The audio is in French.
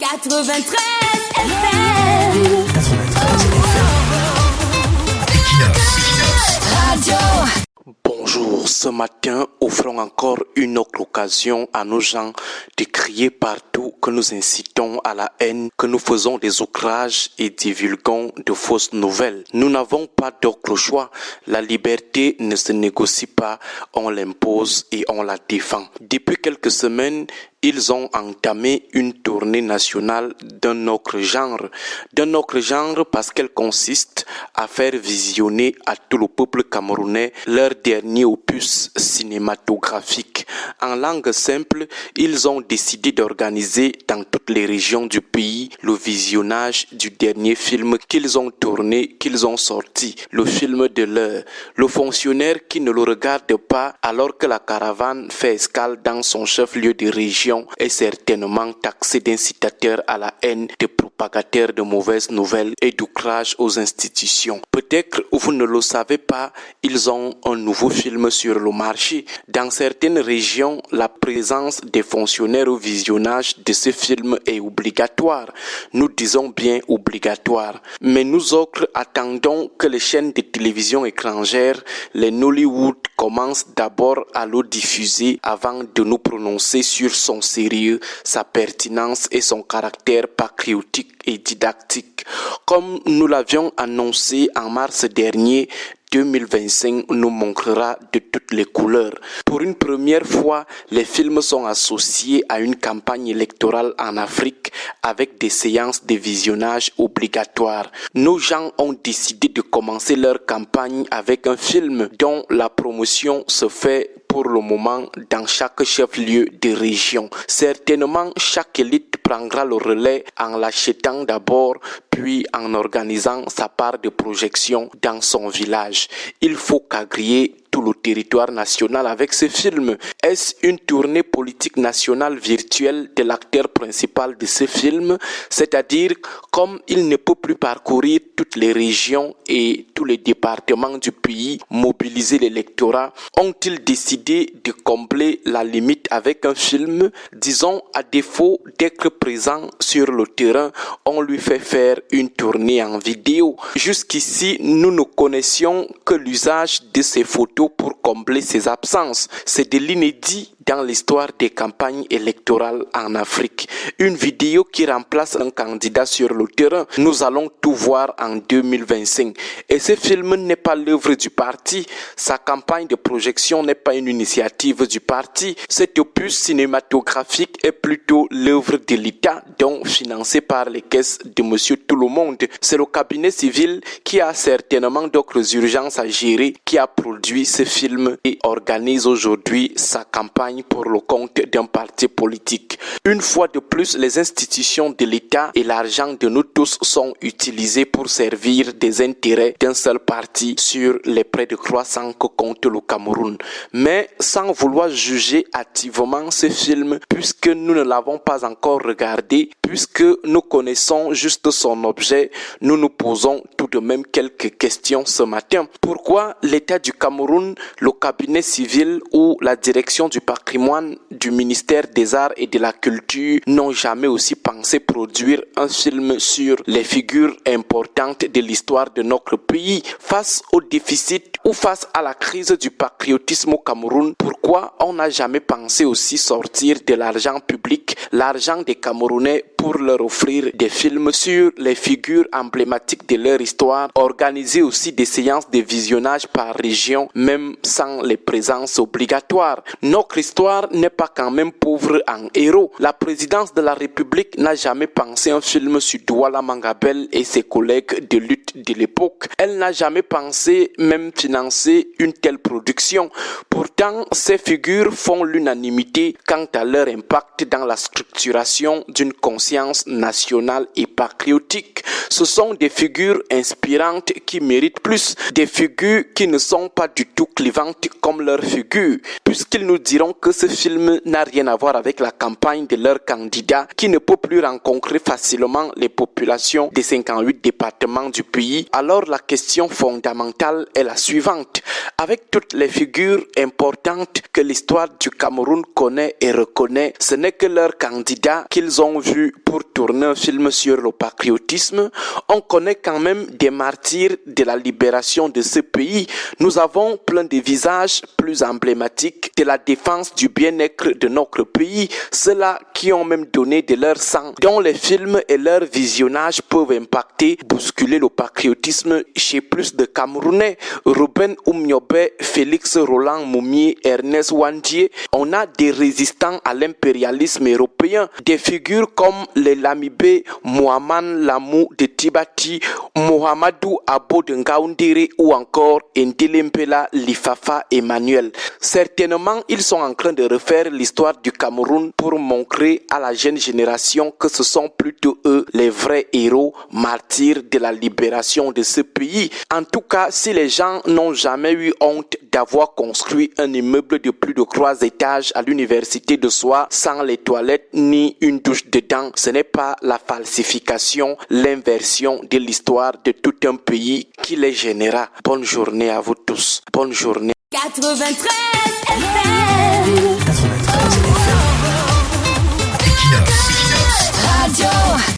93 FM. 93 Equinox Radio. Bonjour, ce matin, offrons encore une autre occasion à nos gens de crier partout que nous incitons à la haine, que nous faisons des outrages et divulguons de fausses nouvelles. Nous n'avons pas d'autre choix. La liberté ne se négocie pas, on l'impose et on la défend. Depuis quelques semaines, ils ont entamé une tournée nationale d'un autre genre. Parce qu'elle consiste à faire visionner à tout le peuple camerounais leur dernier opus cinématographique. En langue simple, ils ont décidé d'organiser dans toutes les régions du pays le visionnage du dernier film qu'ils ont tourné, qu'ils ont sorti, le film de l'heure. Le fonctionnaire qui ne le regarde pas alors que la caravane fait escale dans son chef-lieu de région est certainement taxé d'incitateur à la haine, de propagateur de mauvaises nouvelles et d'outrage aux institutions. Peut-être vous ne le savez pas, ils ont un nouveau film sur le marché. Dans certaines régions, la présence des fonctionnaires au visionnage de ce film est obligatoire. Nous disons bien obligatoire. Mais nous autres attendons que les chaînes de télévision étrangères, les Nollywood, commencent d'abord à le diffuser avant de nous prononcer sur son sérieux, sa pertinence et son caractère patriotique et didactique. Comme nous l'avions annoncé en mars dernier, 2025 nous montrera de toutes les couleurs. Pour une première fois, les films sont associés à une campagne électorale en Afrique avec des séances de visionnage obligatoires. Nos gens ont décidé de commencer leur campagne avec un film dont la promotion se fait pour le moment dans chaque chef-lieu de région. Certainement, chaque élite prendra le relais en l'achetant d'abord, puis en organisant sa part de projection dans son village. Il faut quadriller tout le territoire national avec ce film. Est-ce une tournée politique nationale virtuelle de l'acteur principal de ce film? C'est-à-dire, comme il ne peut plus parcourir toutes les régions et tous les départements du pays, mobiliser l'électorat, ont-ils décidé de combler la limite avec un film? Disons, à défaut d'être présent sur le terrain, on lui fait faire une tournée en vidéo. Jusqu'ici, nous ne connaissions que l'usage de ces photos pour combler ses absences. C'est de l'inédit dans l'histoire des campagnes électorales en Afrique. Une vidéo qui remplace un candidat sur le terrain. Nous allons tout voir en 2025. Et ce film n'est pas l'œuvre du parti. Sa campagne de projection n'est pas une initiative du parti. Cet opus cinématographique est plutôt l'œuvre de l'État, donc financé par les caisses de Monsieur Tout-le-Monde. C'est le cabinet civil qui a certainement d'autres urgences à gérer, qui a produit ce film et organise aujourd'hui sa campagne pour le compte d'un parti politique. Une fois de plus, les institutions de l'État et l'argent de nous tous sont utilisés pour servir des intérêts d'un seul parti sur les près de 300 que compte le Cameroun. Mais sans vouloir juger hâtivement ce film, puisque nous ne l'avons pas encore regardé, puisque nous connaissons juste son objet, nous nous posons tout de même quelques questions ce matin. Pourquoi l'État du Cameroun, le cabinet civil ou la direction du patrimoine du ministère des Arts et de la Culture n'ont jamais aussi pensé produire un film sur les figures importantes de l'histoire de notre pays face au déficit ou face à la crise du patriotisme au Cameroun? Pourquoi on n'a jamais pensé aussi sortir de l'argent public, l'argent des Camerounais, pour leur offrir des films sur les figures emblématiques de leur histoire, organiser aussi des séances de visionnage par région, même sans les présences obligatoires. Notre histoire n'est pas quand même pauvre en héros. La présidence de la République n'a jamais pensé un film sur Douala Mangabel et ses collègues de lutte de l'époque. Elle n'a jamais pensé même financer une telle production. Pourtant, ces figures font l'unanimité quant à leur impact dans la structuration d'une conscience nationale et patriotique. Ce sont des figures inspirantes qui méritent plus, des figures qui ne sont pas du tout clivantes comme leurs figures, puisqu'ils nous diront que ce film n'a rien à voir avec la campagne de leur candidat qui ne peut plus rencontrer facilement les populations des 58 départements du pays. Alors la question fondamentale est la suivante. Avec toutes les figures importantes que l'histoire du Cameroun connaît et reconnaît, ce n'est que leur candidat qu'ils ont vu pour tourner un film sur le patriotisme. On connaît quand même des martyrs de la libération de ce pays. Nous avons plein de visages plus emblématiques de la défense du bien-être de notre pays, ceux-là qui ont même donné de leur sang, dont les films et leur visionnage peuvent impacter, bousculer le patriotisme chez plus de Camerounais. Ruben Oumniobe, Félix Roland Moumié, Ernest Wandié. On a des résistants à l'impérialisme européen, des figures comme les Lamibé, Mohamed Lamou de Tibati, Mohamedou Abo de Ngaoundéré ou encore Ndélempela Lifafa Emmanuel. Certainement, ils sont en train de refaire l'histoire du Cameroun pour montrer à la jeune génération que ce sont plutôt eux les vrais héros martyrs de la libération de ce pays. En tout cas, si les gens n'ont jamais eu honte d'avoir construit un immeuble de plus de 3 étages à l'université de Soie sans les toilettes ni une douche dedans, ce n'est pas la falsification, l'inversion de l'histoire de tout un pays qui les générera. Bonne journée à vous tous. Bonne journée. 93 FM.